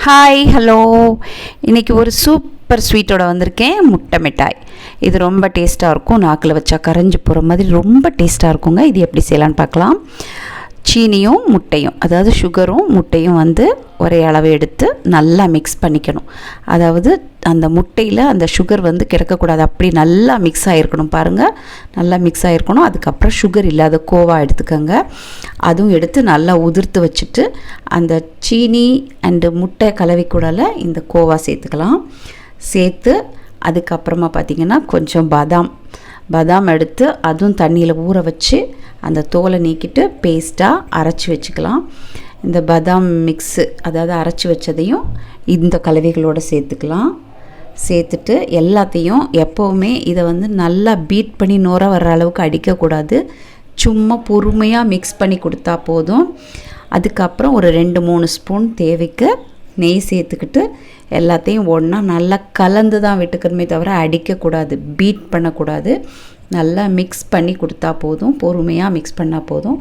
Hi hello, இன்றைக்கி ஒரு super ஸ்வீட்டோட வந்திருக்கேன். முட்டை மிட்டாய். இது ரொம்ப டேஸ்ட்டாக இருக்கும். நாக்கில் வச்சா கரைஞ்சி போகிற மாதிரி ரொம்ப டேஸ்ட்டாக இருக்குங்க. இது எப்படி செய்யலான்னு பார்க்கலாம். சீனியும் முட்டையும், அதாவது சுகரும் முட்டையும் ஒரே அளவு எடுத்து நல்லா மிக்ஸ் பண்ணிக்கணும். அதாவது அந்த முட்டையில் அந்த சுகர் கிடக்கக்கூடாது, அப்படி நல்லா மிக்ஸ் ஆகிருக்கணும். பாருங்கள், நல்லா மிக்ஸ் ஆகிருக்கணும். அதுக்கப்புறம் சுகர் இல்லாத கோவா எடுத்துக்கோங்க. அதுவும் எடுத்து நல்லா உதிர்த்து வச்சுட்டு அந்த சீனி அண்டு முட்டை கலவை கூடல இந்த கோவா சேர்த்துக்கலாம். சேர்த்து அதுக்கப்புறமா பார்த்திங்கன்னா கொஞ்சம் பாதாம் எடுத்து அதுவும் தண்ணியில் ஊற வச்சு அந்த தோலை நீக்கிட்டு பேஸ்ட்டாக அரைச்சி வச்சுக்கலாம். இந்த பாதாம் மிக்ஸு, அதாவது அரைச்சி வச்சதையும் இந்த கலவைகளோடு சேர்த்துக்கலாம். சேர்த்துட்டு எல்லாத்தையும் எப்போவுமே இதை நல்லா பீட் பண்ணி நுர வர்ற அளவுக்கு அடிக்கக்கூடாது. சும்மா பொறுமையாக மிக்ஸ் பண்ணி கொடுத்தா போதும். அதுக்கப்புறம் ஒரு 2-3 ஸ்பூன் தேவைக்கு நெய் சேர்த்துக்கிட்டு எல்லாத்தையும் ஒன்றா நல்லா கலந்து தான் விட்டுக்கணுமே தவிர அடிக்கக்கூடாது, பீட் பண்ணக்கூடாது. நல்லா மிக்ஸ் பண்ணி கொடுத்தா போதும், பொறுமையாக மிக்ஸ் பண்ணால் போதும்.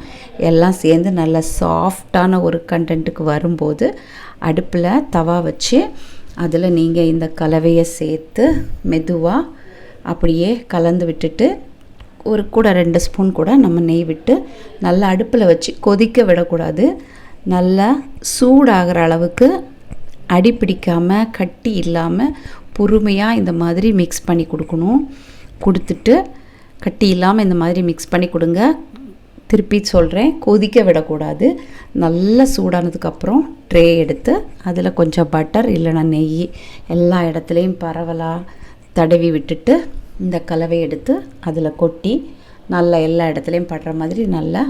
எல்லாம் சேர்ந்து நல்லா சாஃப்டான ஒரு கண்டென்ட்டுக்கு வரும்போது அடுப்பில் தவா வச்சு அதில் நீங்கள் இந்த கலவையை சேர்த்து மெதுவாக அப்படியே கலந்து விட்டுட்டு ஒரு கூட 2 ஸ்பூன் கூட நம்ம நெய் விட்டு நல்லா அடுப்பில் வச்சு கொதிக்க விடக்கூடாது. நல்லா சூடாகிற அளவுக்கு அடி பிடிக்காமல் கட்டி இல்லாமல் பொறுமையாக இந்த மாதிரி மிக்ஸ் பண்ணி கொடுத்துட்டு கட்டி இல்லாமல் இந்த மாதிரி மிக்ஸ் பண்ணி கொடுங்க. திருப்பி சொல்கிறேன், கொதிக்க விடக்கூடாது. நல்லா சூடானதுக்கப்புறம் ட்ரே எடுத்து அதில் கொஞ்சம் பட்டர் இல்லைன்னா நெய் எல்லா இடத்துலையும் பரவலாக தடவி விட்டுட்டு இந்த கலவை எடுத்து அதில் கொட்டி நல்லா எல்லா இடத்துலையும் படுற மாதிரி நல்லா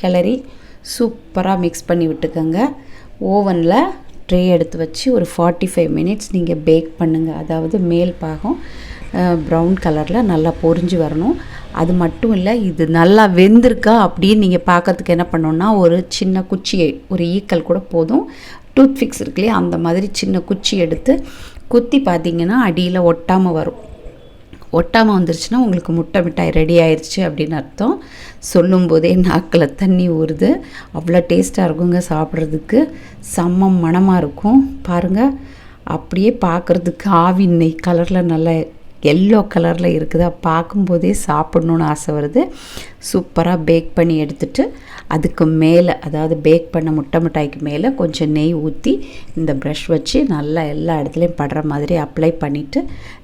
கிளறி சூப்பராக மிக்ஸ் பண்ணி விட்டுக்கோங்க. ஓவனில் ட்ரே எடுத்து வச்சு ஒரு 45 மினிட்ஸ் நீங்கள் பேக் பண்ணுங்கள். அதாவது மேல் பாகம் ப்ரௌன் கலரில் நல்லா பொரிஞ்சு வரணும். அது மட்டும் இல்லை, இது நல்லா வெந்திருக்கா அப்படின்னு நீங்கள் பார்க்கறதுக்கு என்ன பண்ணணுன்னா, ஒரு சின்ன குச்சியை, ஒரு ஈக்கல் கூட போதும், டூத் பிக்ஸ் இருக்குல்லையே அந்த மாதிரி சின்ன குச்சி எடுத்து குத்தி பார்த்தீங்கன்னா அடியில் ஒட்டாமல் வரும். ஒட்டாமல் வந்துருச்சுன்னா உங்களுக்கு முட்டை மிட்டாய் ரெடி ஆயிடுச்சு அப்படின்னு அர்த்தம். சொல்லும்போதே நாக்கில் தண்ணி ஊறுது. அவ்வளோ டேஸ்ட்டாக இருக்குங்க, சாப்பிட்றதுக்கு செம்ம மணமாக இருக்கும். பாருங்கள், அப்படியே பார்க்குறதுக்கு ஆவி நெய் கலரில் நல்ல எல்லோ கலரில் இருக்குதா, பார்க்கும்போதே சாப்பிட்ணுன்னு ஆசை வருது. சூப்பராக பேக் பண்ணி எடுத்துகிட்டு அதுக்கு மேலே, அதாவது பேக் பண்ண முட்டை மிட்டாய்க்கு மேலே கொஞ்சம் நெய் ஊற்றி இந்த ப்ரஷ் வச்சு நல்லா எல்லா இடத்துலையும் படுற மாதிரி அப்ளை பண்ணிவிட்டு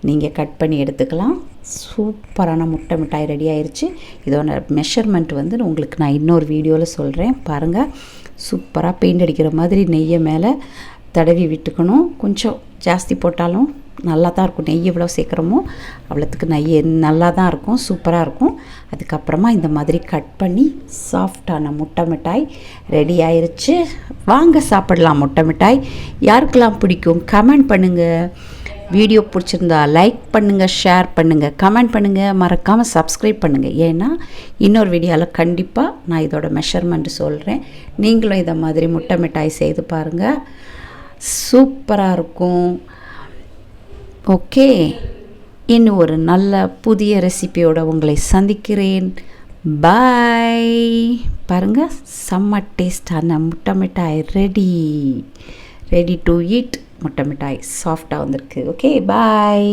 நீங்கள் கட் பண்ணி எடுத்துக்கலாம். சூப்பரான முட்டை மிட்டாய் ரெடி ஆயிடுச்சு. இதோட மெஷர்மெண்ட் உங்களுக்கு நான் இன்னொரு வீடியோவில் சொல்கிறேன். பாருங்கள், சூப்பராக பெயிண்ட் அடிக்கிற மாதிரி நெய்யை மேலே தடவி விட்டுக்கணும். கொஞ்சம் ஜாஸ்தி போட்டாலும் நல்லா தான் இருக்கும். நெய் எவ்வளோ சேர்க்குறோமோ அவ்வளோத்துக்கு நெய் நல்லா தான் இருக்கும், சூப்பராக இருக்கும். அதுக்கப்புறமா இந்த மாதிரி கட் பண்ணி சாஃப்டான முட்டை மிட்டாய் ரெடி ஆயிடுச்சு. வாங்க சாப்பிடலாம் முட்டை மிட்டாய். யாருக்கெல்லாம் பிடிக்கும் கமெண்ட் பண்ணுங்கள். வீடியோ பிடிச்சிருந்தா லைக் பண்ணுங்கள், ஷேர் பண்ணுங்கள், கமெண்ட் பண்ணுங்கள், மறக்காமல் சப்ஸ்கிரைப் பண்ணுங்கள். ஏன்னா இன்னொரு வீடியோவில் கண்டிப்பாக நான் இதோட மெஷர்மெண்ட்டு சொல்கிறேன். நீங்களும் இதை மாதிரி முட்டை மிட்டாய் செய்து பாருங்கள், சூப்பராக இருக்கும். ஓகே, இன்னும் ஒரு நல்ல புதிய ரெசிபியோடு உங்களை சந்திக்கிறேன். பாய். பாருங்கள், செம்ம டேஸ்டான முட்டை மிட்டாய் ரெடி டு ஈட். முட்டை மிட்டாய் சாஃப்டாக வந்திருக்கு. ஓகே, பாய்.